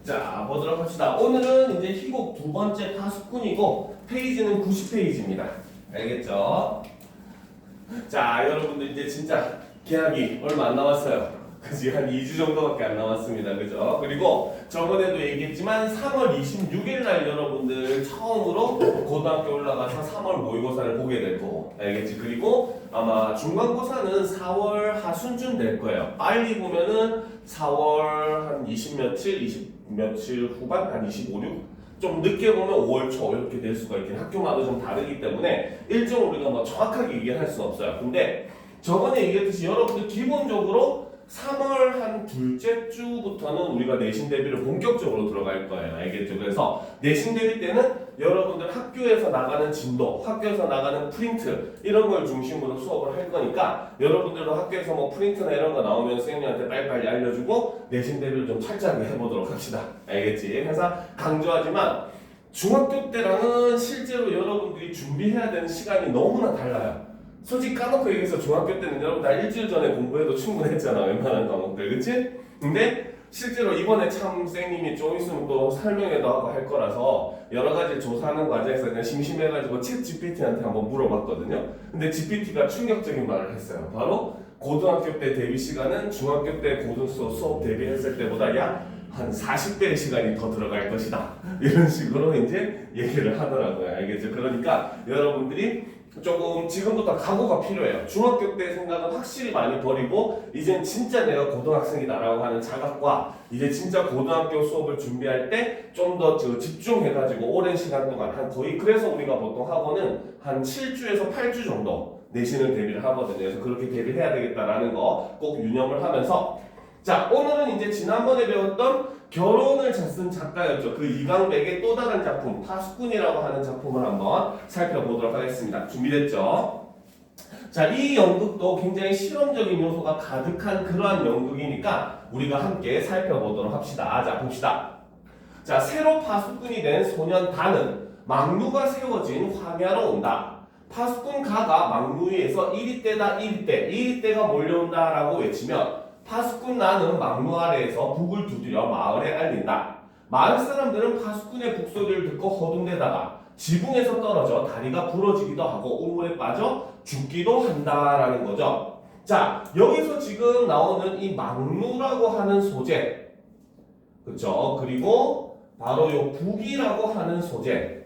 자, 보도록 합시다. 오늘은 이제 희곡 두 번째 파수꾼이고 페이지는 90페이지입니다. 알겠죠? 자, 여러분들 이제 진짜 개학이 얼마 안 남았어요. 그지? 한 2주 정도밖에 안 남았습니다. 그죠? 그리고 저번에도 얘기했지만 3월 26일 날 여러분들 처음으로 고등학교 올라가서 3월 모의고사를 보게 될 거고, 알겠지? 그리고 아마 중간고사는 4월 하순쯤 될 거예요. 빨리 보면은 4월 한 20 며칠, 20 며칠 후반, 한 25, 6? 좀 늦게 보면 5월 초 이렇게 될 수가 있긴, 학교마다 좀 다르기 때문에 일정을 우리가 뭐 정확하게 얘기할 수는 없어요. 근데 저번에 얘기했듯이 여러분들 기본적으로 3월 한 둘째 주부터는 우리가 내신 대비를 본격적으로 들어갈 거예요. 알겠죠? 그래서 내신 대비 때는 여러분들 학교에서 나가는 진도, 학교에서 나가는 프린트 이런 걸 중심으로 수업을 할 거니까 여러분들도 학교에서 뭐 프린트나 이런 거 나오면 선생님한테 빨리빨리 알려주고 내신 대비를 좀 철저하게 해보도록 합시다. 알겠지? 그래서 강조하지만 중학교 때랑은 실제로 여러분들이 준비해야 되는 시간이 너무나 달라요. 솔직히 까놓고 얘기해서 중학교 때는 여러분 다 일주일 전에 공부해도 충분했잖아, 웬만한 과목들, 그치? 근데 실제로 이번에 참 쌤님이 좀 있으면 또 설명회도 하고 할 거라서 여러 가지 조사하는 과정에서 그냥 심심해가지고 챗 GPT한테 한번 물어봤거든요. 근데 GPT가 충격적인 말을 했어요. 바로 고등학교 때 대비 시간은 중학교 때 수업 대비했을 때보다 약 한 40배의 시간이 더 들어갈 것이다. 이런 식으로 이제 얘기를 하더라고요. 알겠죠? 그러니까 여러분들이 조금 지금부터 각오가 필요해요. 중학교 때 생각은 확실히 많이 버리고 이젠 진짜 내가 고등학생이다라고 하는 자각과 이제 진짜 고등학교 수업을 준비할 때 좀 더 집중해가지고 오랜 시간 동안 한 거의, 그래서 우리가 보통 학원은 한 7주에서 8주 정도 내신을 대비를 하거든요. 그래서 그렇게 대비해야 되겠다라는 거 꼭 유념을 하면서, 자, 오늘은 이제 지난번에 배웠던 결혼을 쓴 작가였죠. 그 이강백의 또 다른 작품, 파수꾼이라고 하는 작품을 한번 살펴보도록 하겠습니다. 준비됐죠? 자, 이 연극도 굉장히 실험적인 요소가 가득한 그러한 연극이니까 우리가 함께 살펴보도록 합시다. 자, 봅시다. 자, 새로 파수꾼이 된 소년 단은 망루가 세워진 황야로 온다. 파수꾼 가가 망루 위에서 이리떼다 이리떼, 이리떼가 몰려온다라고 외치면 파수꾼 나는 망루 아래에서 북을 두드려 마을에 알린다. 마을 사람들은 파수꾼의 북소리를 듣고 허둥대다가 지붕에서 떨어져 다리가 부러지기도 하고 우물에 빠져 죽기도 한다라는 거죠. 자, 여기서 지금 나오는 이 망루라고 하는 소재, 그쵸? 그리고 바로 요 북이라고 하는 소재,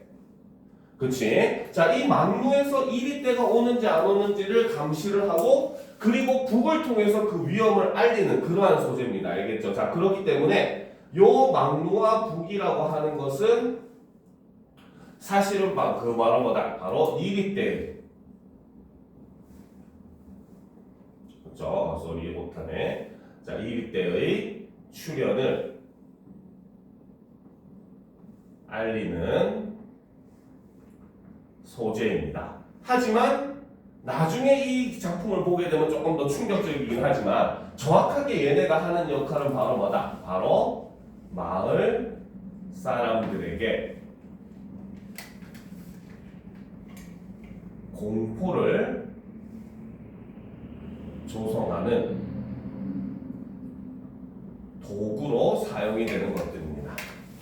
그치? 자, 이 망루에서 이리떼가 오는지 안 오는지를 감시를 하고 그리고 북을 통해서 그 위험을 알리는 그러한 소재입니다. 알겠죠? 자, 그렇기 때문에 요 망루와 북이라고 하는 것은 사실은 그 말은 뭐다? 바로 이리떼. 그렇죠? 소리 못하네. 자, 이리떼의 출현을 알리는 소재입니다. 하지만 나중에 이 작품을 보게 되면 조금 더 충격적이긴 하지만 정확하게 얘네가 하는 역할은 바로 뭐다? 바로 마을 사람들에게 공포를 조성하는 도구로 사용이 되는 것들입니다.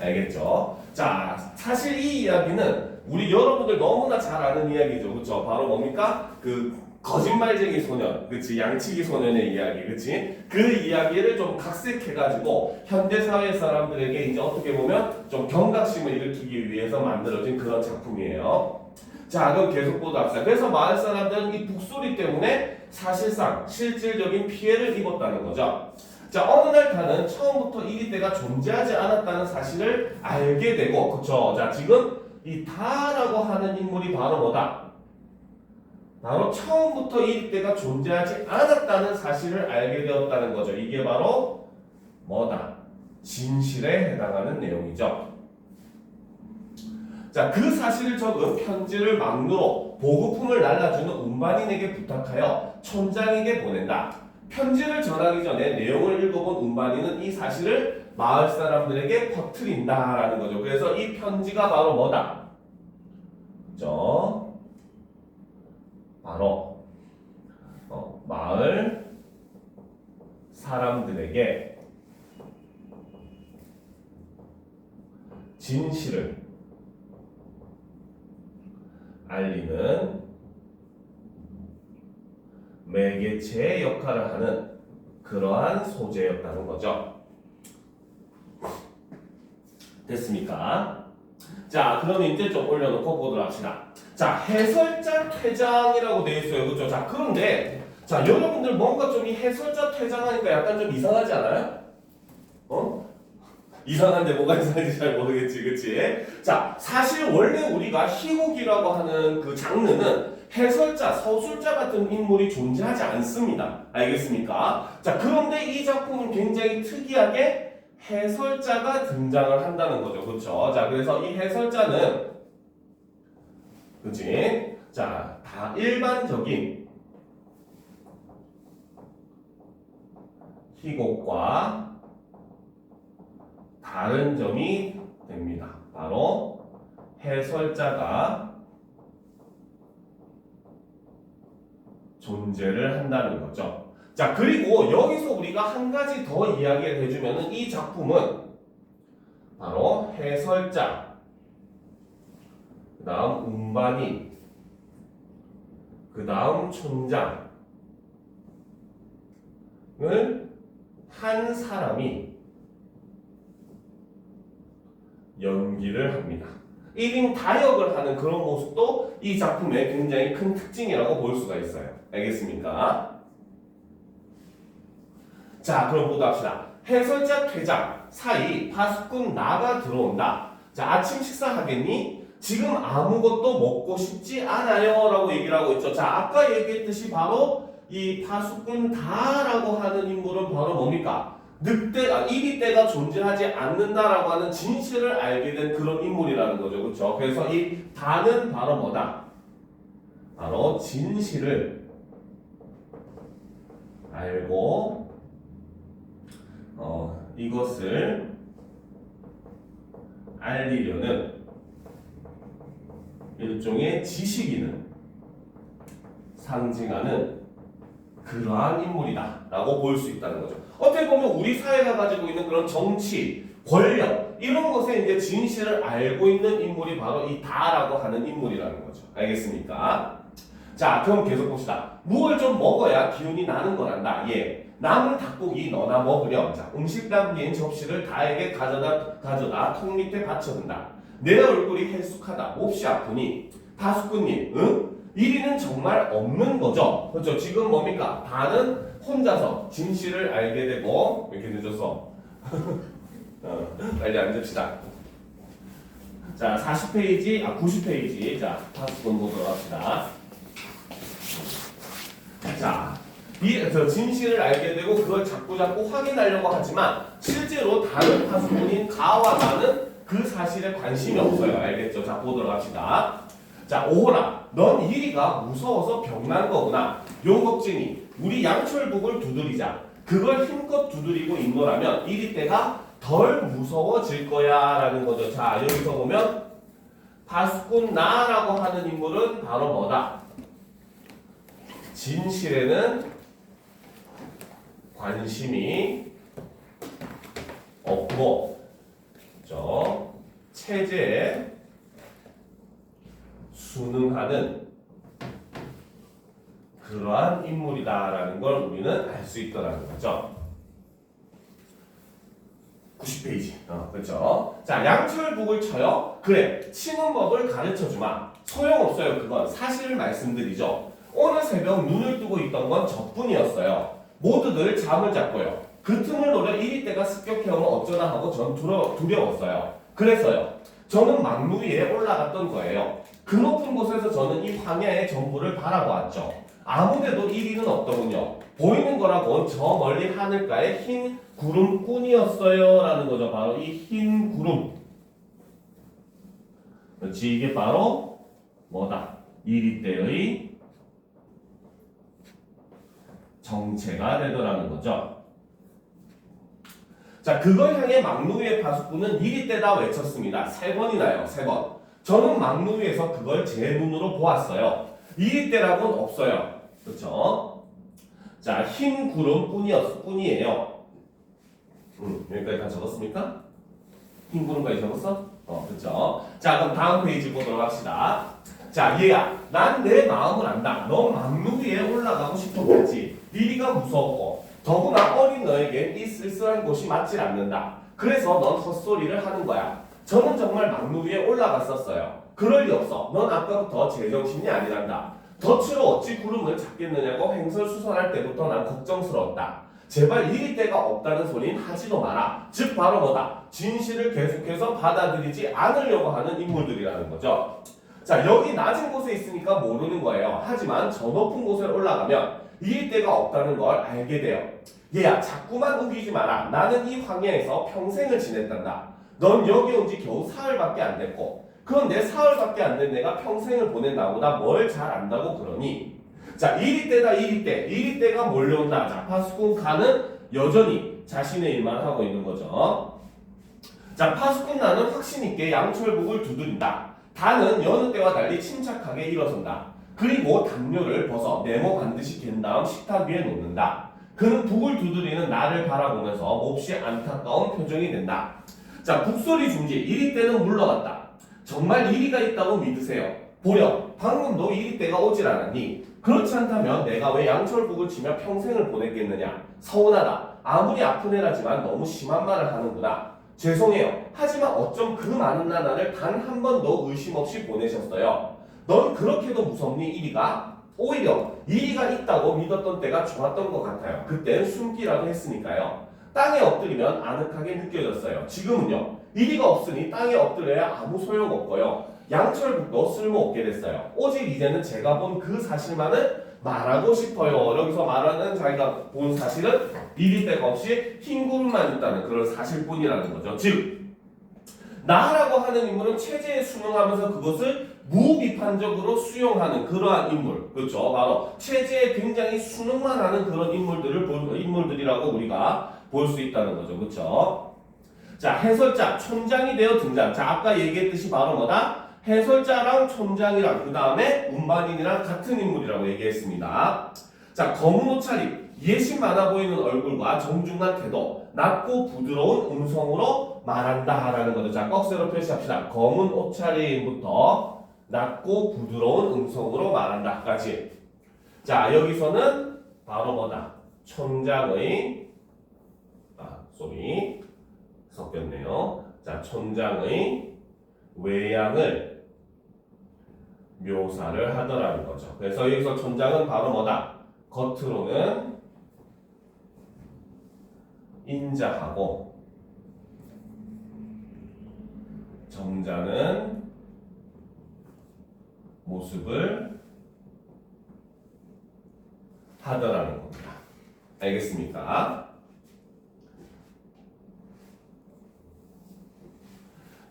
알겠죠? 자, 사실 이 이야기는 우리 여러분들 너무나 잘 아는 이야기죠. 그쵸? 바로 뭡니까? 그 거짓말쟁이 소년, 그치? 양치기 소년의 이야기, 그치? 그 이야기를 좀 각색해가지고 현대사회 사람들에게 이제 어떻게 보면 좀 경각심을 일으키기 위해서 만들어진 그런 작품이에요. 자, 그럼 계속 보도록 합시다. 그래서 마을 사람들은 이 북소리 때문에 사실상 실질적인 피해를 입었다는 거죠. 자, 어느 날 단은 처음부터 이리떼가 존재하지 않았다는 사실을 알게 되고, 그쵸? 자, 지금 이 다라고 하는 인물이 바로 뭐다? 바로 처음부터 이리떼가 존재하지 않았다는 사실을 알게 되었다는 거죠. 이게 바로 뭐다? 진실에 해당하는 내용이죠. 자, 그 사실을 적은 편지를 망루로 보급품을 날라주는 운반인에게 부탁하여 촌장에게 보낸다. 편지를 전하기 전에 내용을 읽어본 운반인은 이 사실을 마을 사람들에게 퍼뜨린다라는 거죠. 그래서 이 편지가 바로 뭐다? 바로 마을 사람들에게 진실을 알리는 매개체의 역할을 하는 그러한 소재였다는 거죠. 됐습니까? 자, 그럼 이제 좀 올려놓고 보도록 합시다. 자, 해설자 퇴장이라고 되어 있어요. 그렇죠? 자, 그런데 자, 여러분들 뭔가 좀 이 해설자 퇴장하니까 약간 좀 이상하지 않아요? 이상한데 뭐가 이상한지 잘 모르겠지, 그치? 자, 사실 원래 우리가 희곡이라고 하는 그 장르는 해설자, 서술자 같은 인물이 존재하지 않습니다. 알겠습니까? 자, 그런데 이 작품은 굉장히 특이하게 해설자가 등장을 한다는 거죠. 그렇죠? 자, 그래서 이 해설자는 그치? 자, 다 일반적인 희곡과 다른 점이 됩니다. 바로 해설자가 존재를 한다는 거죠. 자, 그리고 여기서 우리가 한 가지 더 이야기를 해주면은 이 작품은 바로 해설자, 그 다음 운반인, 그 다음 촌장을 한 사람이 연기를 합니다. 1인 다역을 하는 그런 모습도 이 작품의 굉장히 큰 특징이라고 볼 수가 있어요. 알겠습니까? 자, 그럼 보도록 합시다. 해설자 퇴장 사이 파수꾼 나가 들어온다. 자, 아침 식사하겠니? 지금 아무것도 먹고 싶지 않아요 라고 얘기를 하고 있죠. 자, 아까 얘기했듯이 바로 이 파수꾼 다라고 하는 인물은 바로 뭡니까? 이리 때가 존재하지 않는다라고 하는 진실을 알게 된 그런 인물이라는 거죠. 그렇죠? 그래서 이 다는 바로 뭐다? 바로 진실을 알고 이것을 알리려는 일종의 지식인을 상징하는 그러한 인물이다 라고 볼 수 있다는 거죠. 어떻게 보면 우리 사회가 가지고 있는 그런 정치, 권력 이런 것에 이제 진실을 알고 있는 인물이 바로 이 다라고 하는 인물이라는 거죠. 알겠습니까? 자, 그럼 계속 봅시다. 무엇을 좀 먹어야 기운이 나는 거란다. 예. 남은 닭고기 너나 먹으렴. 자, 음식 담긴 접시를 다에게 가져다 통 밑에 받쳐둔다. 내 얼굴이 헬쑥하다. 몹시 아프니 파수꾼님, 응? 일이는 정말 없는 거죠. 그렇죠? 지금 뭡니까? 다는 혼자서 진실을 알게 되고 이렇게 늦어서 빨리 앉읍시다. 자, 40페이지, 90페이지. 자, 파수꾼 보도록 합시다. 자, 진실을 알게 되고 그걸 자꾸 확인하려고 하지만 실제로 다른 파수꾼인 가와 나는 그 사실에 관심이 없어요. 알겠죠? 자, 보도록 합시다. 자, 오호라, 넌 이리가 무서워서 병난 거구나. 용겁쟁이, 우리 양철북을 두드리자. 그걸 힘껏 두드리고 있노라면 이리 때가 덜 무서워질 거야 라는 거죠. 자, 여기서 보면 파수꾼 나라고 하는 인물은 바로 뭐다? 진실에는 관심이 없고, 그렇죠? 체제에 순응하는 그러한 인물이다라는 걸 우리는 알 수 있더라는 거죠. 90페이지. 그렇죠? 자, 양철북을 쳐요. 그래, 치는 법을 가르쳐주마. 소용없어요. 그건 사실을 말씀드리죠. 오늘 새벽 눈을 뜨고 있던 건 저뿐이었어요. 모두들 잠을 잤고요. 그 틈을 노려 이리 때가 습격해오면 어쩌나 하고 전 두려웠어요. 그래서요. 저는 막루 위에 올라갔던 거예요. 그 높은 곳에서 저는 이 황야의 전부를 바라보았죠. 아무데도 이리는 없더군요. 보이는 거라곤 저 멀리 하늘가의 흰 구름뿐이었어요 라는 거죠. 바로 이 흰 구름. 그렇지, 이게 바로 뭐다? 이리 때의 정체가 되더라는 거죠. 자, 그걸 향해 막루 위의 파수꾼은 이리 때다 외쳤습니다. 3번이나요. 3번. 저는 막루 위에서 그걸 제 눈으로 보았어요. 이리 때라고는 없어요. 그렇죠? 자, 흰 구름 뿐이에요. 여기까지 다 적었습니까? 흰 구름까지 적었어? 그쵸? 자, 그럼 다음 페이지 보도록 합시다. 자, 얘야, 난 내 마음을 안다. 넌 막루 위에 올라가고 싶었겠지. 미리가 무서웠고, 더구나 어린 너에겐 이 쓸쓸한 곳이 맞질 않는다. 그래서 넌 헛소리를 하는 거야. 저는 정말 막루 위에 올라갔었어요. 그럴 리 없어. 넌 아까부터 제정신이 아니란다. 덫으로 어찌 구름을 잡겠느냐고 횡설수설할 때부터 난 걱정스러웠다. 제발 이릴 데가 없다는 소린 하지도 마라. 즉 바로 뭐다? 진실을 계속해서 받아들이지 않으려고 하는 인물들이라는 거죠. 자, 여기 낮은 곳에 있으니까 모르는 거예요. 하지만 저 높은 곳에 올라가면 이길 데가 없다는 걸 알게 돼요. 얘야, 자꾸만 우기지 마라. 나는 이 황야에서 평생을 지냈단다. 넌 여기 온 지 겨우 사흘밖에 안 됐고, 그런데 사흘밖에 안 된 내가 평생을 보낸 나보다 뭘 잘 안다고 그러니? 자, 이리 때다 이리 때, 이리 때가 몰려온다. 자, 파수꾼 가는 여전히 자신의 일만 하고 있는 거죠. 자, 파수꾼 나는 확신 있게 양철북을 두드린다. 다는 여느 때와 달리 침착하게 일어선다. 그리고 담요를 벗어 네모 반드시 갠 다음 식탁 위에 놓는다. 그는 북을 두드리는 나를 바라보면서 몹시 안타까운 표정이 된다. 자, 북소리 중지. 이리 때는 물러갔다. 정말 이리가 있다고 믿으세요. 보렴, 방금도 이리 때가 오질 않았니? 그렇지 않다면 내가 왜 양철북을 치며 평생을 보냈겠느냐? 서운하다. 아무리 아픈 애라지만 너무 심한 말을 하는구나. 죄송해요. 하지만 어쩜 그 많은 나날을 단 한 번도 의심 없이 보내셨어요. 넌 그렇게도 무섭니 이리가? 오히려 이리가 있다고 믿었던 때가 좋았던 것 같아요. 그땐 숨기라도 했으니까요. 땅에 엎드리면 아늑하게 느껴졌어요. 지금은요. 이리가 없으니 땅에 엎드려야 아무 소용없고요. 양철북도 쓸모없게 됐어요. 오직 이제는 제가 본 그 사실만을 말하고 싶어요. 여기서 말하는 자기가 본 사실은 이리 때가 없이 흰 구름만 있다는 그런 사실뿐이라는 거죠. 즉 나라고 하는 인물은 체제에 순응하면서 그것을 무비판적으로 수용하는 그러한 인물, 그렇죠? 바로 체제에 굉장히 순응만 하는 그런 인물들이라고 우리가 볼 수 있다는 거죠, 그렇죠? 자, 해설자, 촌장이 되어 등장. 자, 아까 얘기했듯이 바로 뭐다? 해설자랑 촌장이랑 그 다음에 운반인이랑 같은 인물이라고 얘기했습니다. 자, 검은 옷차림, 예심 많아 보이는 얼굴과 정중한 태도, 낮고 부드러운 음성으로 말한다라는 거죠. 자, 꺽쇠로 표시합시다. 검은 옷차림부터 낮고 부드러운 음성으로 말한다까지. 자, 여기서는 바로 뭐다? 촌장의 섞였네요. 자, 촌장의 외양을 묘사를 하더라는 거죠. 그래서 여기서 촌장은 바로 뭐다? 겉으로는 인자하고 정자는 모습을 하더라는 겁니다. 알겠습니까?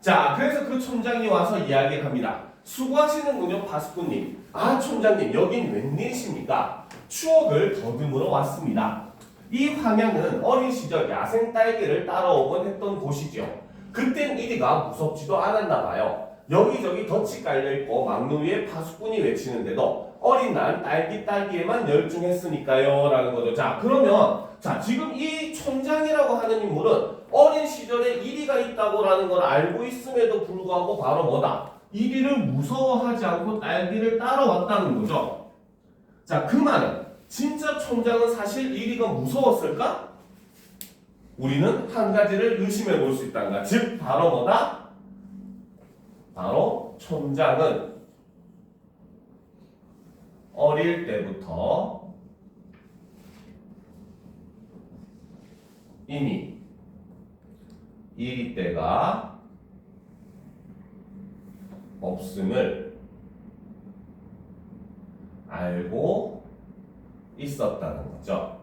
자, 그래서 그 촌장이 와서 이야기를 합니다. 수고하시는군요, 파수꾼님. 아, 촌장님, 여긴 웬일이십니까? 추억을 더듬으러 왔습니다. 이 황야는 어린 시절 야생 딸기를 따라오곤 했던 곳이죠. 그땐 이리가 무섭지도 않았나 봐요. 여기저기 덫이 깔려있고 막루 위에 파수꾼이 외치는데도 어린 난 딸기에만 열중했으니까요 라는 거죠. 자, 그러면 자, 지금 이 촌장이라고 하는 인물은 어린 시절에 이리가 있다고라는 걸 알고 있음에도 불구하고 바로 뭐다? 이리를 무서워하지 않고 딸기를 따라왔다는 거죠. 자, 그 말은 진짜 촌장은 사실 이리가 무서웠을까? 우리는 한 가지를 의심해 볼 수 있다는 거야. 즉 바로 뭐다? 바로 촌장은 어릴 때부터 이미 이리 때가 없음을 알고 있었다는 거죠.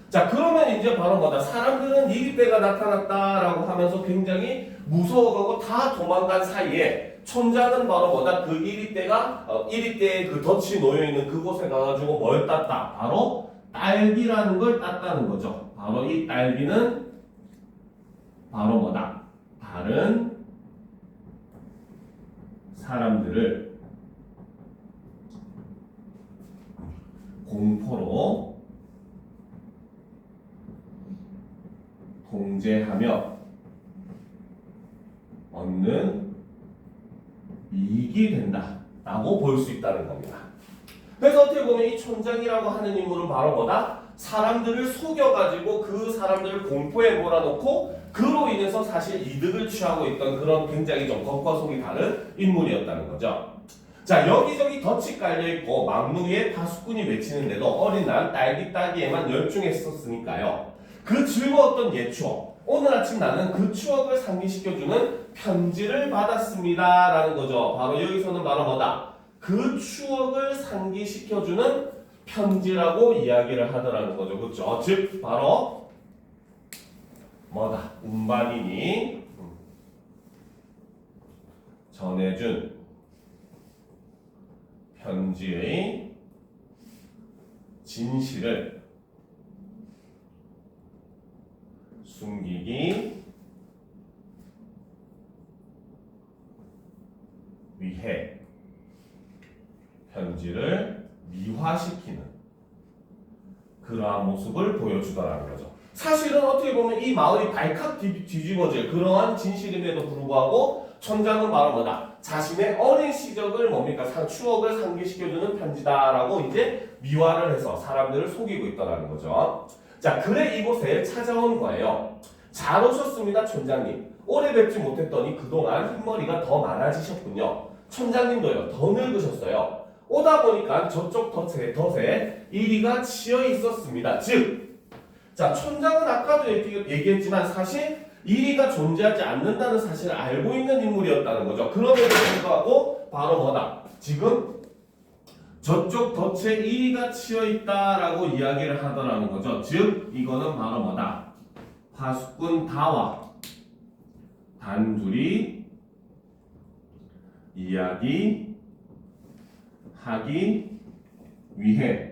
자, 그러면 이제 바로 뭐다? 사람들은 이리 때가 나타났다라고 하면서 굉장히 무서워하고 다 도망간 사이에 촌장은 바로 뭐다? 그 이리 때가 이리 때에 그 덫이 놓여 있는 그곳에 가가지고 뭘 땄다? 바로 딸기라는 걸 땄다는 거죠. 바로 이 딸기는 바로 뭐다? 다른 사람들을 공포로 통제하며 얻는 이익이 된다라고 볼 수 있다는 겁니다. 그래서 어떻게 보면 이 촌장이라고 하는 인물은 바로 뭐다? 사람들을 속여가지고 그 사람들을 공포에 몰아넣고 그로 인해서 사실 이득을 취하고 있던 그런 굉장히 좀 겉과 속이 다른 인물이었다는 거죠. 자, 여기저기 덫이 깔려있고 막루 위에 파수꾼이 외치는데도 어린 난 딸기 따기에만 열중했었으니까요. 그 즐거웠던 옛 추억, 오늘 아침 나는 그 추억을 상기시켜주는 편지를 받았습니다 라는 거죠. 바로 여기서는 바로 뭐다? 그 추억을 상기시켜주는 편지라고 이야기를 하더라는 거죠. 그렇죠? 즉 바로 뭐다? 운반인이 전해준 편지의 진실을 숨기기 위해 편지를 미화시키는 그러한 모습을 보여주더라는 거죠. 사실은 어떻게 보면 이 마을이 발칵 뒤집어질 그러한 진실임에도 불구하고 촌장은 바로 뭐다? 자신의 어린 시절을 뭡니까? 추억을 상기시켜주는 편지다라고 이제 미화를 해서 사람들을 속이고 있다는 거죠. 자, 그래 이곳에 찾아온 거예요. 잘 오셨습니다, 촌장님. 오래 뵙지 못했더니 그동안 흰머리가 더 많아지셨군요. 촌장님도요, 더 늙으셨어요. 오다 보니까 저쪽 덫에 이리가 치여 있었습니다. 즉, 자, 촌장은 아까도 얘기했지만 사실 이리가 존재하지 않는다는 사실을 알고 있는 인물이었다는 거죠. 그럼에도 불구하고 바로 뭐다? 지금 저쪽 덫에 이리가 치여 있다라고 이야기를 하더라는 거죠. 즉, 이거는 바로 뭐다? 파수꾼 다와 단둘이 이야기하기 위해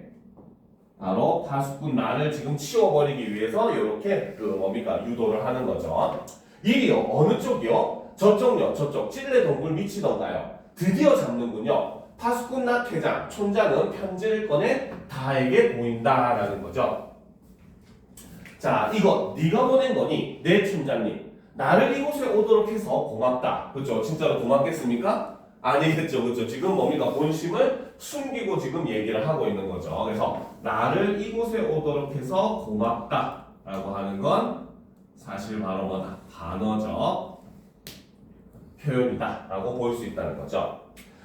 바로 파수꾼 나를 지금 치워버리기 위해서 이렇게 유도를 하는 거죠. 이리요, 어느 쪽이요? 저쪽요, 저쪽 찔레 동굴 밑이던가요. 드디어 잡는군요. 파수꾼 나 퇴장, 촌장은 편지를 꺼내 다에게 보인다라는 거죠. 자, 이거 네가 보낸 거니? 네, 촌장님. 나를 이곳에 오도록 해서 고맙다. 그렇죠? 진짜로 고맙겠습니까? 아니겠죠, 그렇죠? 지금 뭡니까? 본심을 숨기고 지금 얘기를 하고 있는 거죠. 그래서 나를 이곳에 오도록 해서 고맙다라고 하는 건 사실 바로 뭐다? 반어적 표현이다라고 볼 수 있다는 거죠.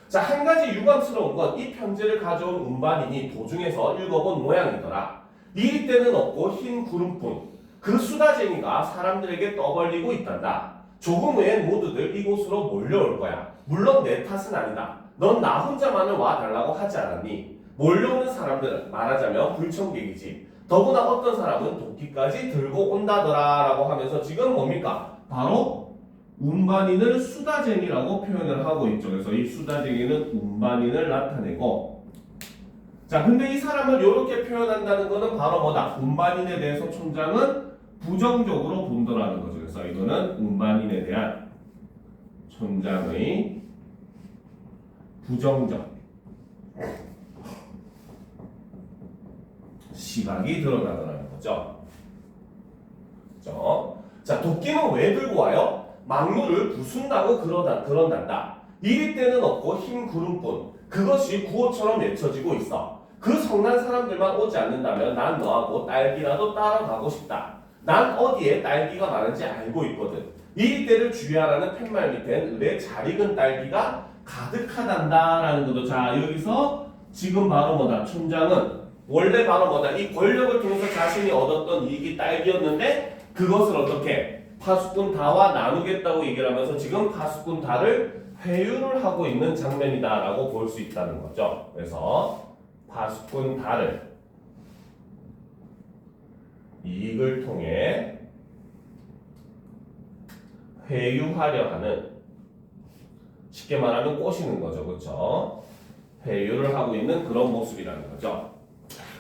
자, 한 가지 유감스러운 건 이 편지를 가져온 운반인이 도중에서 읽어본 모양이더라. 이리 때는 없고 흰 구름뿐. 그 수다쟁이가 사람들에게 떠벌리고 있단다. 조금 후엔 모두들 이곳으로 몰려올 거야. 물론 내 탓은 아니다. 넌 나 혼자만을 와달라고 하지 않았니? 몰려오는 사람들은 말하자면 불청객이지. 더구나 어떤 사람은 도끼까지 들고 온다더라 라고 하면서 지금 뭡니까? 바로 운반인을 수다쟁이라고 표현을 하고 있죠. 그래서 이 수다쟁이는 운반인을 나타내고, 자, 근데 이 사람을 이렇게 표현한다는 것은 바로 뭐다? 운반인에 대해서 촌장은 부정적으로 본다라는 거죠. 그래서 이거는 운반인에 대한 촌장의 부정적 시각이 드러나더라는 거죠. 그렇죠? 자, 도끼는 왜 들고 와요? 막루를 부순다고 그런단다. 이리 때는 없고 흰 구름뿐. 그것이 구호처럼 외쳐지고 있어. 그 성난 사람들만 오지 않는다면 난 너하고 딸기라도 따라가고 싶다. 난 어디에 딸기가 많은지 알고 있거든. 이리 때를 주의하라는 팻말 밑엔 을에 잘 익은 딸기가 가득하단다라는 거죠. 자, 여기서 지금 바로 뭐다? 촌장은 원래 바로 뭐다? 이 권력을 통해서 자신이 얻었던 이익이 딸기였는데 그것을 어떻게? 파수꾼 다와 나누겠다고 얘기를 하면서 지금 파수꾼 다를 회유를 하고 있는 장면이다라고 볼 수 있다는 거죠. 그래서 파수꾼 다를 이익을 통해 회유하려 하는, 쉽게 말하면 꼬시는 거죠. 그렇죠? 회유를 하고 있는 그런 모습이라는 거죠.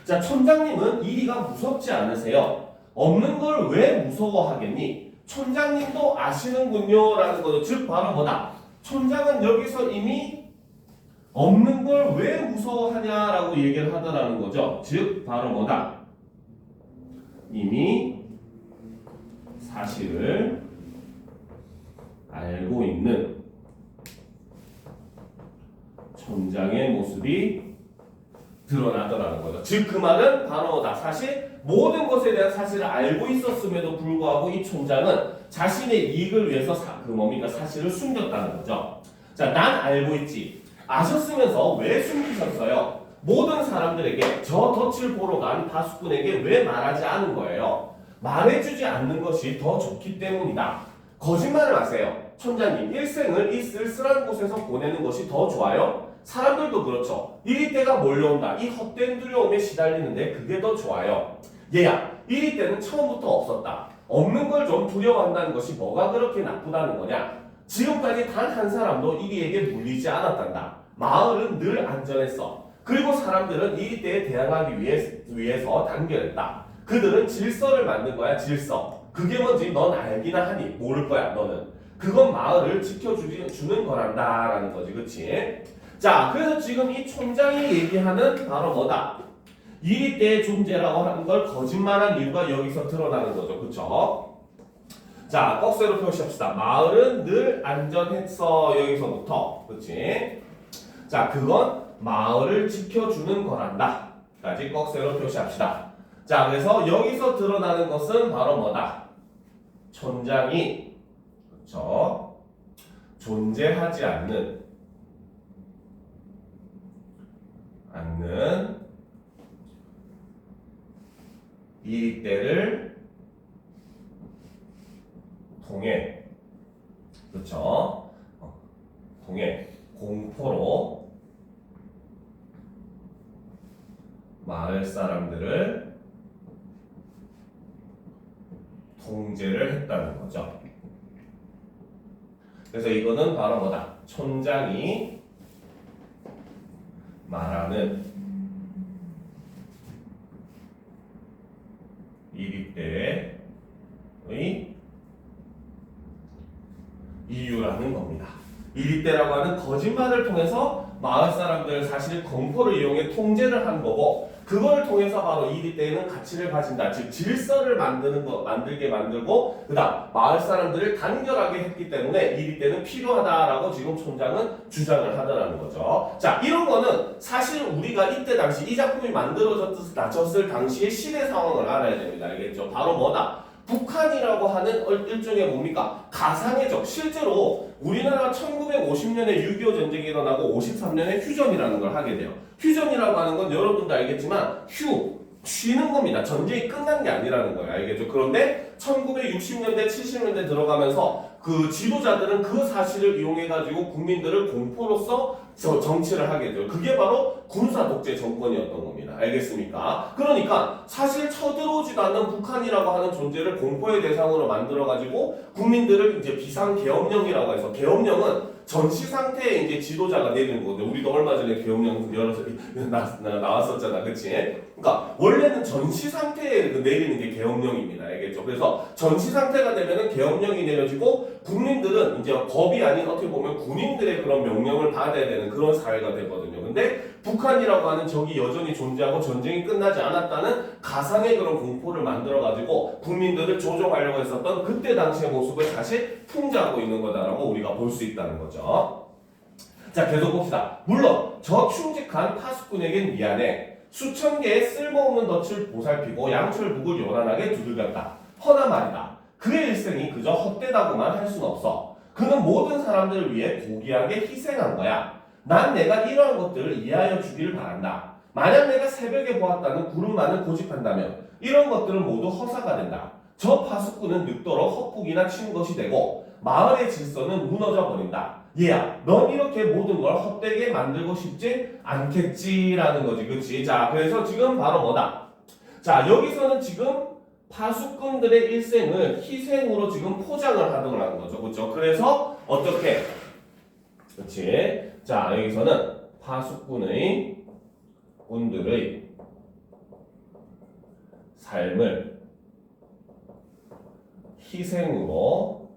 자, 촌장님은 이리가 무섭지 않으세요? 없는 걸 왜 무서워하겠니? 촌장님도 아시는군요 라는 거죠. 즉 바로 뭐다? 촌장은 여기서 이미 없는 걸 왜 무서워하냐라고 얘기를 하더라는 거죠. 즉 바로 뭐다? 이미 사실을 알고 있는 모습이 드러나더라는 거죠. 즉 그 말은 바로 뭐다. 사실 모든 것에 대한 사실을 알고 있었음에도 불구하고 이 총장은 자신의 이익을 위해서 뭡니까? 사실을 숨겼다는 거죠. 자, 난 알고 있지. 아셨으면서 왜 숨기셨어요? 모든 사람들에게 저 덫을 보러 간 파수꾼에게 왜 말하지 않은 거예요? 말해주지 않는 것이 더 좋기 때문이다. 거짓말을 하세요. 촌장님, 일생을 이 쓸쓸한 곳에서 보내는 것이 더 좋아요? 사람들도 그렇죠. 이리 때가 몰려온다. 이 헛된 두려움에 시달리는데 그게 더 좋아요. 얘야, 이리 때는 처음부터 없었다. 없는 걸 좀 두려워한다는 것이 뭐가 그렇게 나쁘다는 거냐? 지금까지 단 한 사람도 이리에게 물리지 않았단다. 마을은 늘 안전했어. 그리고 사람들은 이리 때에 대항하기 위해서 단결했다. 그들은 질서를 만든 거야, 질서. 그게 뭔지 넌 알기나 하니 모를 거야, 너는. 그건 마을을 지켜주는 거란다라는 거지, 그치? 자, 그래서 지금 이 총장이 얘기하는 바로 뭐다? 이리 때의 존재라고 하는 걸 거짓말한 이유가 여기서 드러나는 거죠, 그쵸? 자, 꺽쇠로 표시합시다. 마을은 늘 안전했어, 여기서부터, 그치? 자, 그건 마을을 지켜주는 거란다. 까지 꺽쇠로 표시합시다. 자, 그래서 여기서 드러나는 것은 바로 뭐다? 촌장이, 그쵸? 존재하지 않는 이 때를 통해, 그쵸? 통해 공포로 마을 사람들을 통제를 했다는 거죠. 그래서 이거는 바로 뭐다? 촌장이 말하는 이리 때의 이유라는 겁니다. 이리 때라고 하는 거짓말을 통해서 마을 사람들 사실 공포를 이용해 통제를 한 거고, 그걸 통해서 바로 이리 때에는 가치를 가진다. 즉 질서를 만들게 만들고, 그다음 마을 사람들을 단결하게 했기 때문에 이리 때는 필요하다라고 지금 촌장은 주장을 하더라는 거죠. 자, 이런 거는 사실 우리가 이때 당시 이 작품이 만들어졌을 당시의 시대 상황을 알아야 됩니다. 알겠죠? 바로 뭐다? 북한이라고 하는 일종의 뭡니까? 가상의 적. 실제로 우리나라 1950년에 6.25 전쟁이 일어나고 53년에 휴전이라는 걸 하게 돼요. 휴전이라고 하는 건 여러분도 알겠지만 쉬는 겁니다. 전쟁이 끝난 게 아니라는 거예요. 알겠죠? 그런데 1960년대, 70년대 들어가면서 그 지도자들은 그 사실을 이용해가지고 국민들을 공포로서 정치를 하게 돼요. 그게 바로 군사 독재 정권이었던 겁니다. 알겠습니까? 그러니까 사실 쳐들어오지도 않는 북한이라고 하는 존재를 공포의 대상으로 만들어가지고 국민들을 이제 비상계엄령이라고 해서, 계엄령은 전시 상태에 이제 지도자가 내리는 거거든요. 우리도 얼마 전에 계엄령 열어서 나왔었잖아, 그치? 그러니까 원래는 전시 상태에 내리는 게 계엄령입니다. 알겠죠? 그래서 전시 상태가 되면은 계엄령이 내려지고 국민들은 이제 법이 아닌 어떻게 보면 군인들의 그런 명령을 받아야 되는 그런 사회가 되거든요. 근데 북한이라고 하는 적이 여전히 존재하고 전쟁이 끝나지 않았다는 가상의 그런 공포를 만들어가지고 국민들을 조종하려고 했었던 그때 당시의 모습을 다시 풍자하고 있는 거다라고 우리가 볼 수 있다는 거죠. 자, 계속 봅시다. 물론 저 충직한 파수꾼에겐 미안해. 수천 개의 쓸모없는 덫을 보살피고 양철북을 요란하게 두들겼다. 허나 말이다. 그의 일생이 그저 헛되다고만 할 순 없어. 그는 모든 사람들을 위해 고귀하게 희생한 거야. 난 내가 이러한 것들을 이해하여 주기를 바란다. 만약 내가 새벽에 보았다는 구름 많은 고집한다면 이런 것들은 모두 허사가 된다. 저 파수꾼은 늙도록 헛북이나 치는 것이 되고 마을의 질서는 무너져 버린다. 얘야, 넌 이렇게 모든 걸 헛되게 만들고 싶지 않겠지라는 거지, 그렇지? 자, 그래서 지금 바로 뭐다? 자, 여기서는 지금 파수꾼들의 일생을 희생으로 지금 포장을 하더라는 거죠, 그렇죠? 그래서 어떻게? 그렇지? 자, 여기서는 파수꾼들의 삶을 희생으로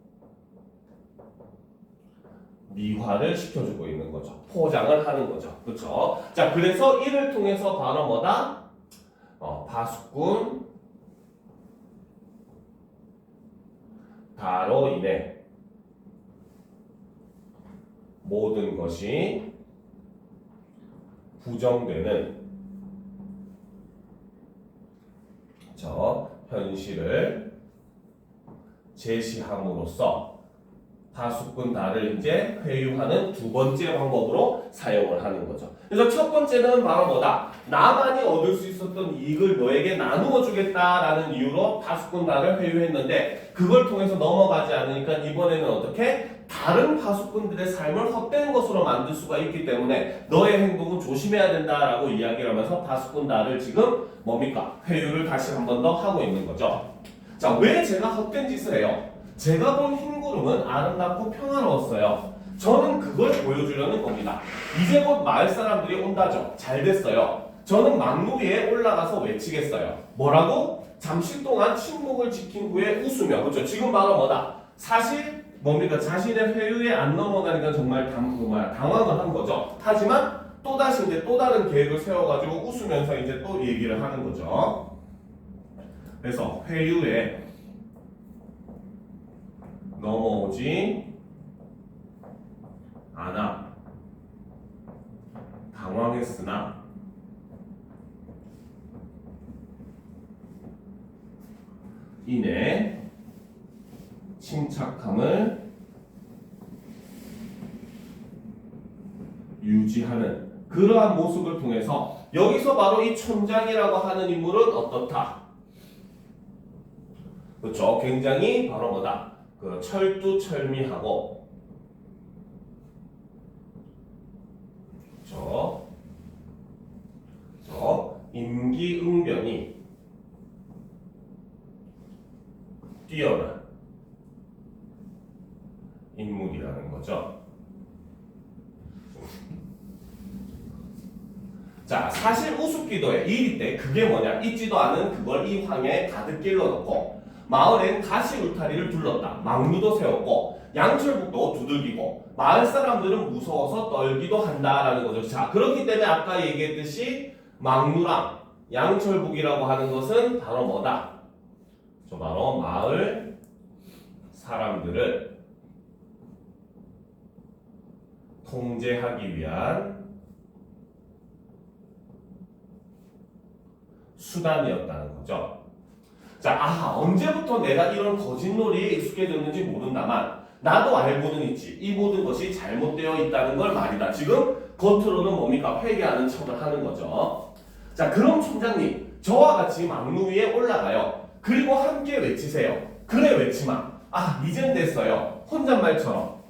미화를 시켜주고 있는 거죠. 포장을 하는 거죠. 그렇죠? 자, 그래서 이를 통해서 바로 뭐다? 파수꾼 다로 인해 모든 것이 부정되는 저 현실을 제시함으로써 파수꾼 다를 이제 회유하는 두 번째 방법으로 사용을 하는 거죠. 그래서 첫 번째는 바로 뭐다? 나만이 얻을 수 있었던 이익을 너에게 나누어 주겠다라는 이유로 파수꾼 다를 회유했는데 그걸 통해서 넘어가지 않으니까 이번에는 어떻게? 다른 파수꾼들의 삶을 헛된 것으로 만들 수가 있기 때문에 너의 행동은 조심해야 된다라고 이야기를 하면서 파수꾼 다를 지금 뭡니까? 회유를 다시 한 번 더 하고 있는 거죠. 자, 왜 제가 헛된 짓을 해요? 제가 본 흰구름은 아름답고 평화로웠어요. 저는 그걸 보여주려는 겁니다. 이제 곧 마을 사람들이 온다죠. 잘 됐어요. 저는 막루 위에 올라가서 외치겠어요. 뭐라고? 잠시 동안 침묵을 지킨 후에 웃으며. 그렇죠? 지금 바로 뭐다? 사실 뭡니까? 자신의 회유에 안 넘어가니까 정말 당황을 한 거죠. 하지만 또다시 이제 또 다른 계획을 세워가지고 웃으면서 이제 또 얘기를 하는 거죠. 그래서 회유에 넘어오지 않아 당황했으나 이내 침착함을 유지하는 그러한 모습을 통해서 여기서 바로 이 촌장이라고 하는 인물은 어떻다? 그렇죠. 굉장히 바로 뭐다? 그 철두철미하고 임기응변이 뛰어난 인물이라는 거죠. 자, 사실 우습기도의 일이 때 그게 뭐냐? 있지도 않은 그걸 이 황야에 가득 길러놓고 마을엔 가시 울타리를 둘렀다. 막루도 세웠고 양철북도 두들기고 마을 사람들은 무서워서 떨기도 한다라는 거죠. 자, 그렇기 때문에 아까 얘기했듯이 막루랑 양철북이라고 하는 것은 바로 뭐다? 바로 마을 사람들을 통제하기 위한 수단이었다는 거죠. 자, 언제부터 내가 이런 거짓놀이에 익숙해졌는지 모른다만 나도 알고는 있지. 이 모든 것이 잘못되어 있다는 걸 말이다. 지금 겉으로는 뭡니까? 회개하는 척을 하는 거죠. 자, 그럼 촌장님, 저와 같이 막루 위에 올라가요. 그리고 함께 외치세요. 그래, 외치마. 이젠 됐어요. 혼잣말처럼.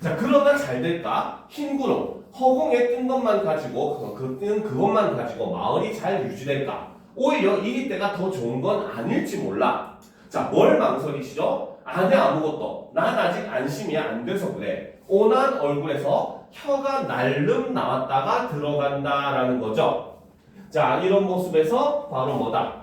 자, 그러다 잘 될까? 흰구름, 허공에 뜬 것만 가지고, 그것만 가지고 마을이 잘 유지될까? 오히려 이 때가 더 좋은 건 아닐지 몰라. 자, 뭘 망설이시죠? 안 해 아무것도. 난 아직 안심이 안 돼서 그래. 온한 얼굴에서 혀가 날름 나왔다가 들어간다라는 거죠. 자, 이런 모습에서 바로 뭐다?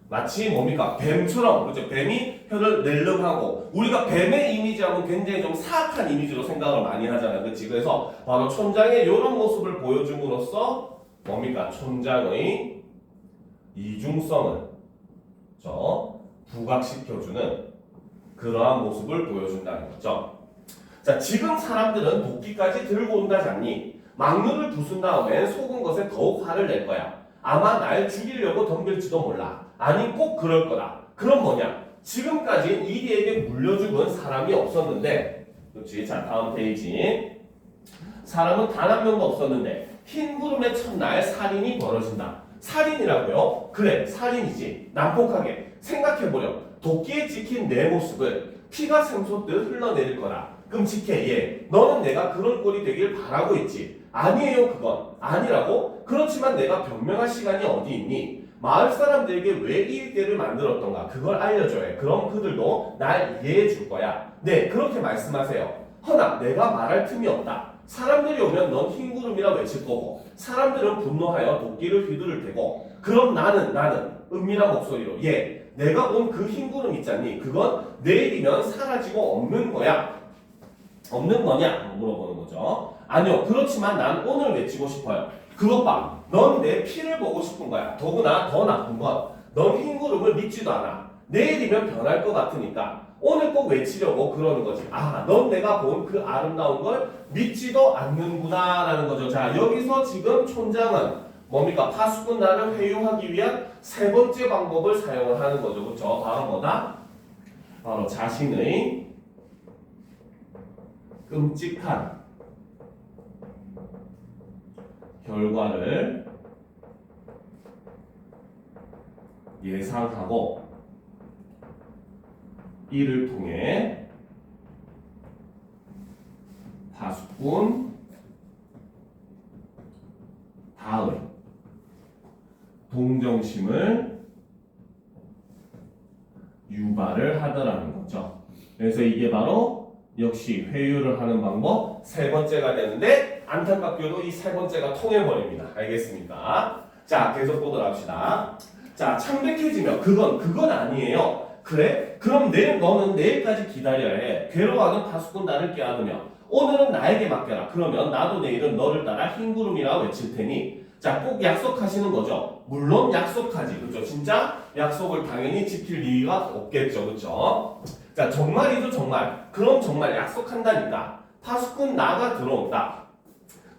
마치 뭡니까? 뱀처럼, 그렇죠? 뱀이 혀를 낼름하고 우리가 뱀의 이미지하면 굉장히 좀 사악한 이미지로 생각을 많이 하잖아요. 그렇지? 그래서 바로 촌장의 이런 모습을 보여줌으로써 뭡니까? 촌장의 이중성을 부각시켜주는 그러한 모습을 보여준다는 거죠. 자, 지금 사람들은 도끼까지 들고 온다지 않니? 막루를 부순 다음엔 속은 것에 더욱 화를 낼 거야. 아마 날 죽이려고 덤빌지도 몰라. 아니 꼭 그럴 거다. 그럼 뭐냐? 지금까지 이리에게 물려주는 사람이 없었는데, 그렇지? 자, 다음 페이지. 사람은 단 한 명도 없었는데 흰구름의 첫날 살인이 벌어진다. 살인이라고요? 그래, 살인이지. 난폭하게 생각해보렴. 도끼에 찍힌 내 모습을 피가 샘솟듯 흘러내릴 거라. 끔찍해. 예, 너는 내가 그런 꼴이 되길 바라고 있지. 아니에요, 그건. 아니라고? 그렇지만 내가 변명할 시간이 어디 있니? 마을 사람들에게 왜 이 일대를 만들었던가 그걸 알려줘야 해. 그럼 그들도 날 이해해 줄 거야. 네, 그렇게 말씀하세요. 허나 내가 말할 틈이 없다. 사람들이 오면 넌 흰구름이라 외칠 거고 사람들은 분노하여 도끼를 휘두를 테고 그럼 나는 은밀한 목소리로 예, 내가 본 그 흰구름 있잖니? 그건 내일이면 사라지고 없는 거야. 없는 거냐? 물어보는 거죠. 아니요, 그렇지만 난 오늘 외치고 싶어요. 그것 봐, 넌 내 피를 보고 싶은 거야. 더구나 더 나쁜 건 넌 흰구름을 믿지도 않아. 내일이면 변할 것 같으니까 오늘 꼭 외치려고 그러는 거지. 아, 넌 내가 본 그 아름다운 걸 믿지도 않는구나 라는 거죠. 자, 여기서 지금 촌장은 뭡니까? 파수꾼 나를 회유하기 위한 세 번째 방법을 사용을 하는 거죠. 그렇죠? 바로 뭐다? 바로 자신의 끔찍한 결과를 예상하고 이를 통해 파수꾼 다의 동정심을 유발을 하더라는 거죠. 그래서 이게 바로 역시 회유를 하는 방법 세 번째가 되는데 안타깝게도 이 세 번째가 통해버립니다. 알겠습니까? 자, 계속 보도록 합시다. 자, 창백해지면 그건 아니에요. 그래? 그럼 너는 내일까지 기다려야 해. 괴로워하는 파수꾼 나를 깨안으며 오늘은 나에게 맡겨라. 그러면 나도 내일은 너를 따라 흰 구름이라 외칠 테니. 자, 꼭 약속하시는 거죠. 물론 약속하지. 그렇죠? 진짜 약속을 당연히 지킬 리가 없겠죠. 그렇죠? 자, 정말이죠, 정말. 그럼 정말 약속한다니까. 파수꾼 나가 들어온다.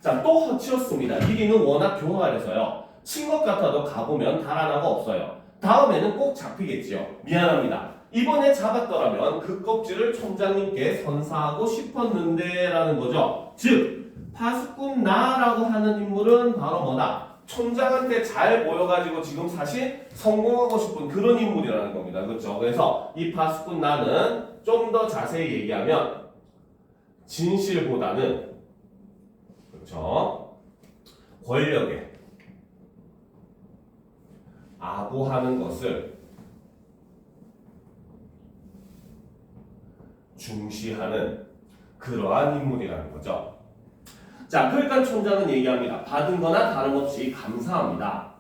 자, 또 허치였습니다. 이리는 워낙 교활해서요. 친 것 같아도 가보면 달아나가 없어요. 다음에는 꼭 잡히겠지요. 미안합니다. 이번에 잡았더라면 그 껍질을 촌장님께 선사하고 싶었는데 라는 거죠. 즉 파수꾼 나라고 하는 인물은 바로 뭐다? 촌장한테 잘 보여가지고 지금 사실 성공하고 싶은 그런 인물이라는 겁니다. 그렇죠? 그래서 이 파수꾼 나는 좀 더 자세히 얘기하면 진실보다는 그렇죠? 권력에 아부하는 것을 중시하는 그러한 인물이라는 거죠. 자, 그러니까 촌장은 얘기합니다. 받은 거나 다름없이 감사합니다.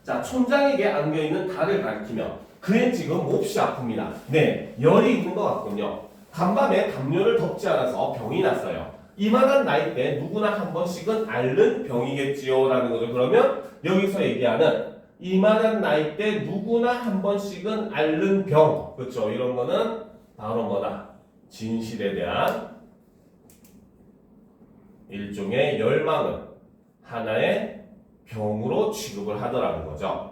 자, 촌장에게 안겨있는 달을 가리키며 그의 지금 몹시 아픕니다. 네, 열이 있는 것 같군요. 간밤에 담요를 덮지 않아서 병이 났어요. 이만한 나이 때 누구나 한 번씩은 앓는 병이겠지요 라는 거죠. 그러면 여기서 얘기하는 이만한 나이 때 누구나 한 번씩은 앓는 병, 그렇죠? 이런 거는 바로 뭐다? 진실에 대한 일종의 열망을 하나의 병으로 취급을 하더라는 거죠.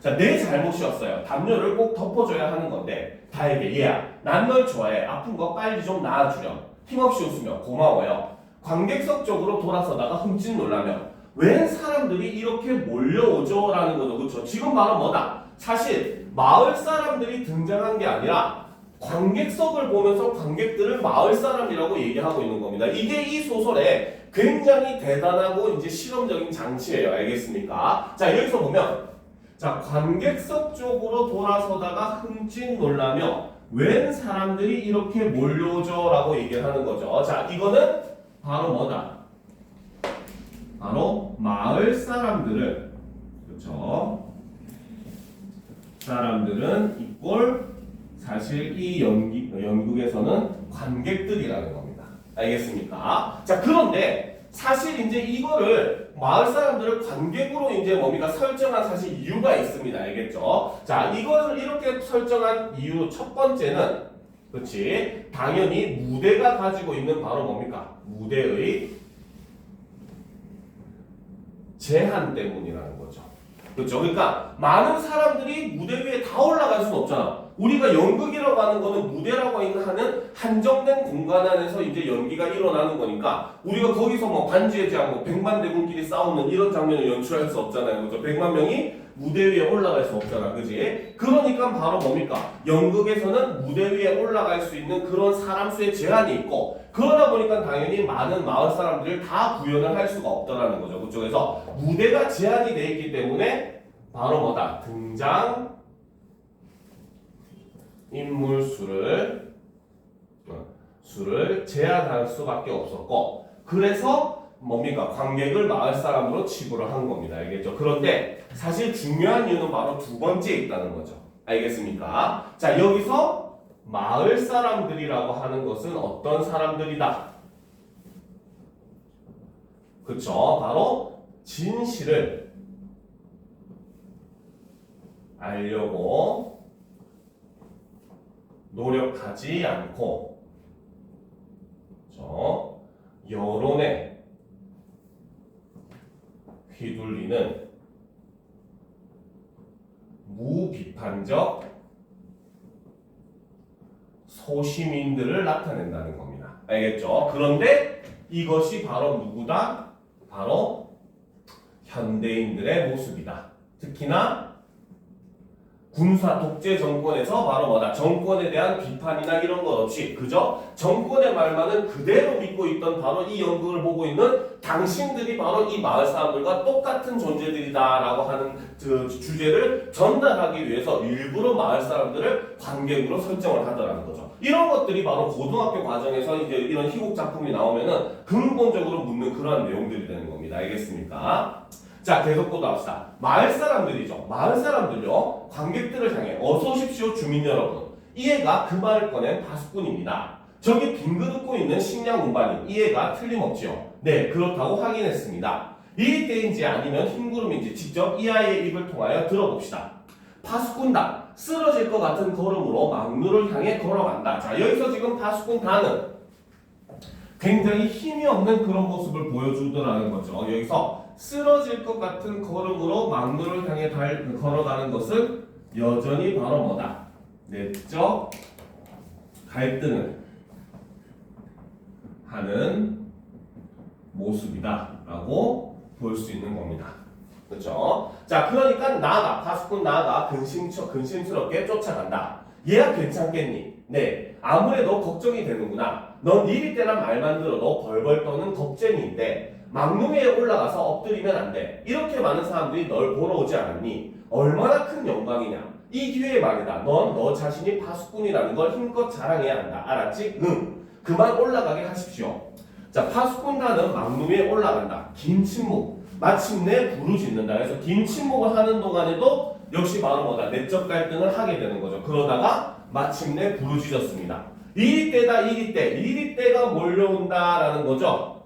자, 내 잘못이었어요. 담요를 꼭 덮어줘야 하는 건데 다에게 얘야, 난 널 좋아해. 아픈 거 빨리 좀 나아주렴. 힘없이 웃으며 고마워요. 관객석 쪽으로 돌아서다가 흠칫 놀라며 웬 사람들이 이렇게 몰려오죠? 라는 거죠. 그렇죠? 지금 바로 뭐다? 사실 마을 사람들이 등장한 게 아니라 관객석을 보면서 관객들을 마을 사람이라고 얘기하고 있는 겁니다. 이게 이 소설의 굉장히 대단하고 이제 실험적인 장치예요. 알겠습니까? 자, 여기서 보면 자, 관객석 쪽으로 돌아서다가 흠칫 놀라며 웬 사람들이 이렇게 몰려오죠? 라고 얘기를 하는 거죠. 자, 이거는 바로 뭐다? 바로 마을 사람들을, 그렇죠? 사람들은 이꼴 사실 이 연극에서는 관객들이라는 겁니다. 알겠습니까? 자, 그런데 사실 이제 이거를 마을 사람들을 관객으로 이제 뭡니까? 설정한 사실 이유가 있습니다. 알겠죠? 자, 이걸 이렇게 설정한 이유 첫 번째는 그렇지. 당연히 무대가 가지고 있는 바로 뭡니까? 무대의 제한 때문이라는 거죠. 그렇죠? 그러니까 많은 사람들이 무대 위에 다 올라갈 수는 없잖아. 우리가 연극이라고 하는 거는 무대라고 하는 한정된 공간 안에서 이제 연기가 일어나는 거니까 우리가 거기서 뭐 반지의제하고 백만대군끼리 싸우는 이런 장면을 연출할 수 없잖아요. 그렇죠? 100만 명이 무대 위에 올라갈 수 없잖아. 그지? 그러니까 바로 뭡니까? 연극에서는 무대 위에 올라갈 수 있는 그런 사람 수의 제한이 있고 그러다 보니까 당연히 많은 마을 사람들을 다 구현을 할 수가 없다라는 거죠. 그쪽에서 무대가 제한이 돼 있기 때문에 바로 뭐다? 등장 인물 수를 제한할 수밖에 없었고 그래서 뭡니까? 관객을 마을 사람으로 치부를 한 겁니다. 알겠죠? 그런데 사실 중요한 이유는 바로 두 번째에 있다는 거죠. 알겠습니까? 자, 여기서 마을 사람들이라고 하는 것은 어떤 사람들이다? 그쵸? 바로 진실을. 진실을. 알려고 노력하지 않고 여론에 휘둘리는 무비판적 소시민들을 나타낸다는 겁니다. 알겠죠? 그런데 이것이 바로 누구다? 바로 현대인들의 모습이다. 특히나 군사 독재 정권에서 바로 뭐다? 정권에 대한 비판이나 이런 것 없이 그저 정권의 말만은 그대로 믿고 있던 바로 이 연극을 보고 있는 당신들이 바로 이 마을 사람들과 똑같은 존재들이다라고 하는 그 주제를 전달하기 위해서 일부러 마을 사람들을 관객으로 설정을 하더라는 거죠. 이런 것들이 바로 고등학교 과정에서 이제 이런 희곡 작품이 나오면은 근본적으로 묻는 그러한 내용들이 되는 겁니다. 알겠습니까? 자, 계속 보도합시다. 마을 사람들이죠. 마을 사람들요, 관객들을 향해 어서 오십시오 주민 여러분. 이 애가 그 말을 꺼낸 파수꾼입니다. 저기 빙긋 웃고 있는 식량 운반인 이 애가 틀림없지요. 네, 그렇다고 확인했습니다. 이 때인지 아니면 흰구름인지 직접 이 아이의 입을 통하여 들어봅시다. 파수꾼다. 쓰러질 것 같은 걸음으로 막루를 향해 걸어간다. 자, 여기서 지금 파수꾼다는 굉장히 힘이 없는 그런 모습을 보여주더라는 거죠. 여기서 쓰러질 것 같은 걸음으로 막루를 향해 걸어가는 것은 여전히 바로 뭐다? 내적 갈등을 하는 모습이다 라고 볼 수 있는 겁니다. 그렇죠? 자, 그러니까 나아가 파수꾼 나아가 근심스럽게 쫓아간다. 얘가 괜찮겠니? 네, 아무래도 걱정이 되는구나. 넌 니리 때란 말만 들어도 벌벌 떠는 겁쟁이인데 막루 위에 올라가서 엎드리면 안 돼. 이렇게 많은 사람들이 널 보러 오지 않았니? 얼마나 큰 영광이냐. 이 기회에 말이다. 넌 너 자신이 파수꾼이라는 걸 힘껏 자랑해야 한다. 알았지? 응. 그만 올라가게 하십시오. 자, 파수꾼단은 막루 위에 올라간다. 긴 침묵. 마침내 부르짖는다. 그래서 긴 침묵을 하는 동안에도 역시 바로 뭐다? 내적 갈등을 하게 되는 거죠. 그러다가 마침내 부르짖었습니다. 이리 때다, 이리 때. 이리 때가 몰려온다라는 거죠.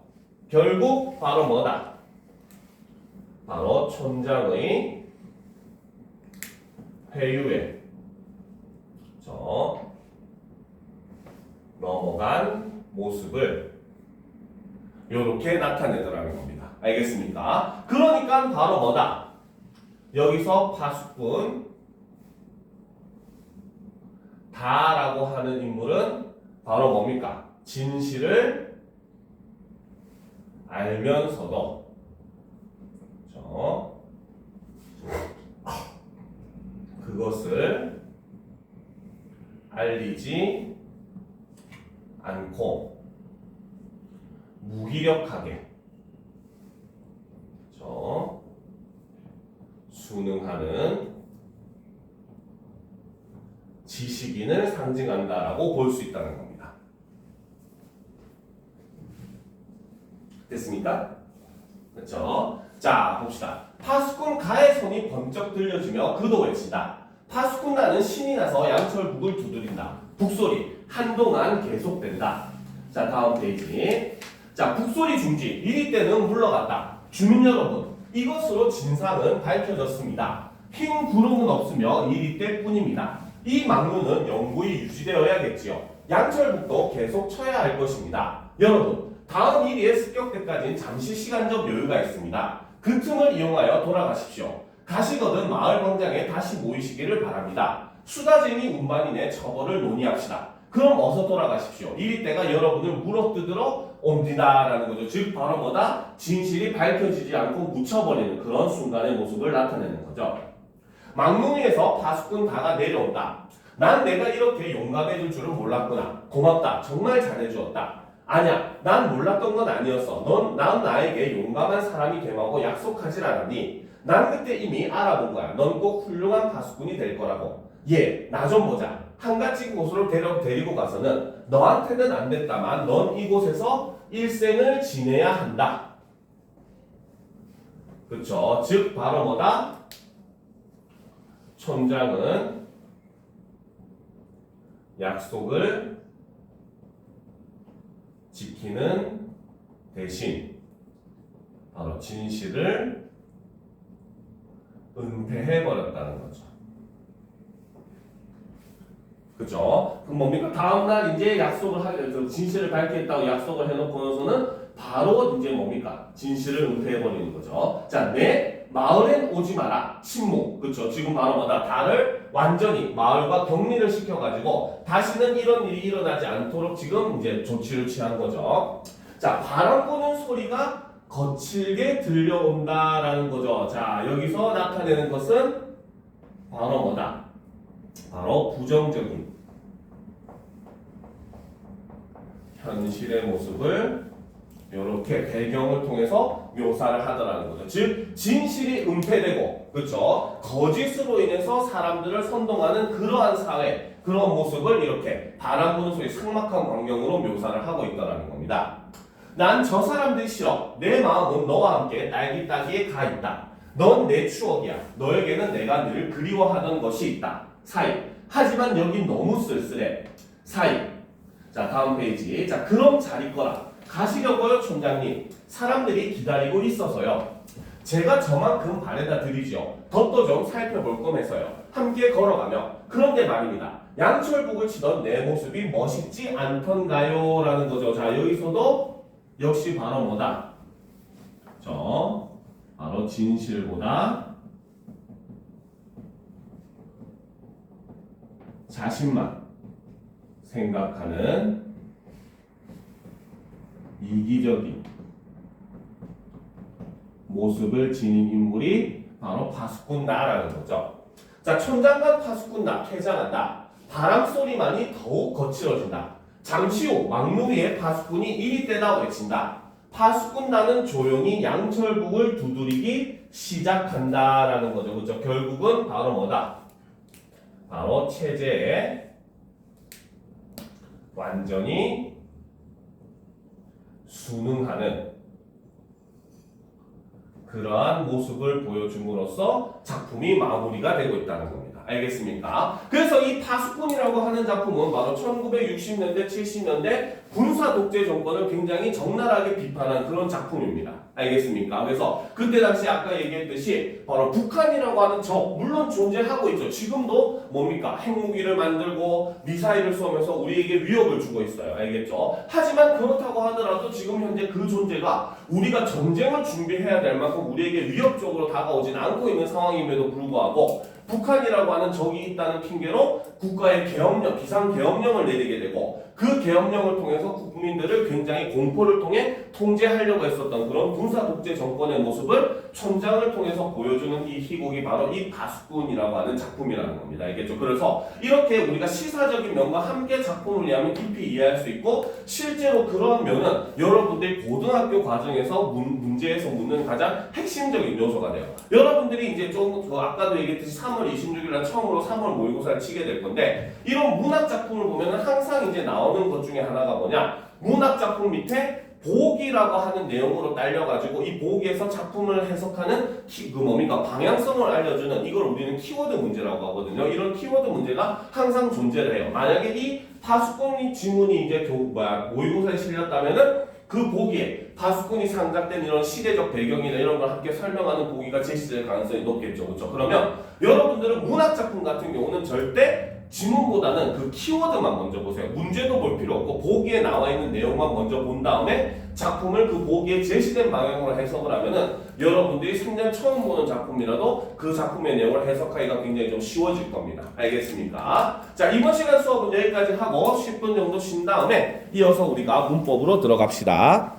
결국 바로 뭐다? 바로 촌장의 회유에 넘어간 모습을 이렇게 나타내더라는 겁니다. 알겠습니까? 그러니까 바로 뭐다? 여기서 파수꾼 다라고 하는 인물은 바로 뭡니까? 진실을 알면서도 그것을 알리지 않고 무기력하게 순응하는 지식인을 상징한다라고 볼 수 있다는 겁니다. 됐습니까? 그렇죠? 자, 봅시다. 파수꾼 가의 손이 번쩍 들려주며 그도 외친다. 파수꾼 나는 신이 나서 양철북을 두드린다. 북소리 한동안 계속된다. 자, 다음 페이지. 자, 북소리 중지. 이리 때는 물러갔다. 주민 여러분, 이것으로 진상은 밝혀졌습니다. 흰 구름은 없으며 이리 때뿐입니다. 이 막루는 영구히 유지되어야겠지요. 양철북도 계속 쳐야 할 것입니다. 여러분, 다음 1위의 습격 때까지는 잠시 시간적 여유가 있습니다. 그 틈을 이용하여 돌아가십시오. 가시거든 마을 광장에 다시 모이시기를 바랍니다. 수다쟁이 운반인의 처벌을 논의합시다. 그럼 어서 돌아가십시오. 이리 때가 여러분을 물어뜯으러 옵니다라는 거죠. 즉 바로 뭐다? 진실이 밝혀지지 않고 묻혀버리는 그런 순간의 모습을 나타내는 거죠. 막루에서 파수꾼 다가 내려온다. 난 내가 이렇게 용감해질 줄은 몰랐구나. 고맙다. 정말 잘해주었다. 아니야, 난 몰랐던 건 아니었어. 난 나에게 용감한 사람이 되라고 약속하질 않았니? 난 그때 이미 알아본 거야. 넌 꼭 훌륭한 파수꾼이 될 거라고. 예, 나 좀 보자. 한가지 곳으로 데리고 가서는 너한테는 안 됐다만 넌 이곳에서 일생을 지내야 한다. 그쵸? 즉 바로 뭐다? 촌장은 약속을 지키는 대신 바로 진실을 은폐해버렸다는 거죠. 그죠? 그럼 뭡니까? 다음날 이제 약속을 진실을 밝히겠다고 약속을 해놓고서는 바로 이제 뭡니까? 진실을 은폐해버리는 거죠. 자, 내 마을엔 오지 마라. 침묵. 그쵸? 지금 바로 뭐다? 달을 완전히 마을과 격리를 시켜가지고 다시는 이런 일이 일어나지 않도록 지금 이제 조치를 취한 거죠. 자, 바람 부는 소리가 거칠게 들려온다라는 거죠. 자, 여기서 나타내는 것은 바로 뭐다? 바로 부정적인 현실의 모습을 이렇게 배경을 통해서 묘사를 하더라는 거죠. 즉 진실이 은폐되고 그렇죠. 거짓으로 인해서 사람들을 선동하는 그러한 사회, 그런 모습을 이렇게 바람 부는 소리 삭막한 광경으로 묘사를 하고 있다는 겁니다. 난 저 사람들이 싫어. 내 마음은 너와 함께 딸기 따기에 가 있다. 넌 내 추억이야. 너에게는 내가 늘 그리워하던 것이 있다. 사이. 하지만 여긴 너무 쓸쓸해. 사이. 자, 다음 페이지. 자, 그럼 잘 있거라. 가시려고요, 촌장님. 사람들이 기다리고 있어서요. 제가 저만큼 바래다 드리죠. 덧도 좀 살펴볼 거면서요. 함께 걸어가며. 그런데 말입니다. 양철북을 치던 내 모습이 멋있지 않던가요? 라는 거죠. 자, 여기서도 역시 바로 뭐다? 바로 진실보다 자신만 생각하는 이기적인 모습을 지닌 인물이 바로 파수꾼 나라는 거죠. 자, 촌장과 파수꾼 나 퇴장한다. 바람 소리만이 더욱 거칠어진다. 잠시 후 막루 위에 파수꾼이 이리 떼다 외친다. 파수꾼 나는 조용히 양철북을 두드리기 시작한다라는 거죠. 그렇죠? 결국은 바로 뭐다? 바로 체제에 완전히 순응하는 그러한 모습을 보여줌으로써 작품이 마무리가 되고 있다는 겁니다. 알겠습니까? 그래서 이 파수꾼이라고 하는 작품은 바로 1960년대, 70년대 군사 독재 정권을 굉장히 적나라하게 비판한 그런 작품입니다. 알겠습니까? 그래서 그때 당시 아까 얘기했듯이 바로 북한이라고 하는 적, 물론 존재하고 있죠. 지금도 뭡니까? 핵무기를 만들고 미사일을 쏘면서 우리에게 위협을 주고 있어요. 알겠죠? 하지만 그렇다고 하더라도 지금 현재 그 존재가 우리가 전쟁을 준비해야 될 만큼 우리에게 위협적으로 다가오진 않고 있는 상황임에도 불구하고 북한이라고 하는 적이 있다는 핑계로 국가의 계엄령, 비상계엄령을 내리게 되고 그 계엄령을 통해서 국민들을 굉장히 공포를 통해 통제하려고 했었던 그런 군사 독재 정권의 모습을 촌장을 통해서 보여주는 이 희곡이 바로 이 파수꾼이라고 하는 작품이라는 겁니다. 알겠죠? 그래서 이렇게 우리가 시사적인 면과 함께 작품을 이해하면 깊이 이해할 수 있고 실제로 그런 면은 여러분들이 고등학교 과정에서 문제에서 묻는 가장 핵심적인 요소가 돼요. 여러분들이 이제 좀 아까도 얘기했듯이 3월 26일날 처음으로 3월 모의고사를 치게 될 건데 이런 문학 작품을 보면은 항상 이제 나오는 것 중에 하나가 뭐냐? 문학 작품 밑에 보기라고 하는 내용으로 딸려가지고 이 보기에서 작품을 해석하는 뭡니까? 방향성을 알려주는 이걸 우리는 키워드 문제라고 하거든요. 이런 키워드 문제가 항상 존재를 해요. 만약에 이 파수꾼이 지문이 이제 모의고사에 실렸다면은 그 보기에 파수꾼이 상작된 이런 시대적 배경이나 이런 걸 함께 설명하는 보기가 제시될 가능성이 높겠죠. 그렇죠? 그러면 여러분들은 문학 작품 같은 경우는 절대 지문보다는 그 키워드만 먼저 보세요. 문제도 볼 필요 없고 보기에 나와 있는 내용만 먼저 본 다음에 작품을 그 보기에 제시된 방향으로 해석을 하면은 여러분들이 생전 처음 보는 작품이라도 그 작품의 내용을 해석하기가 굉장히 좀 쉬워질 겁니다. 알겠습니까? 자, 이번 시간 수업은 여기까지 하고 10분 정도 쉰 다음에 이어서 우리가 문법으로 들어갑시다.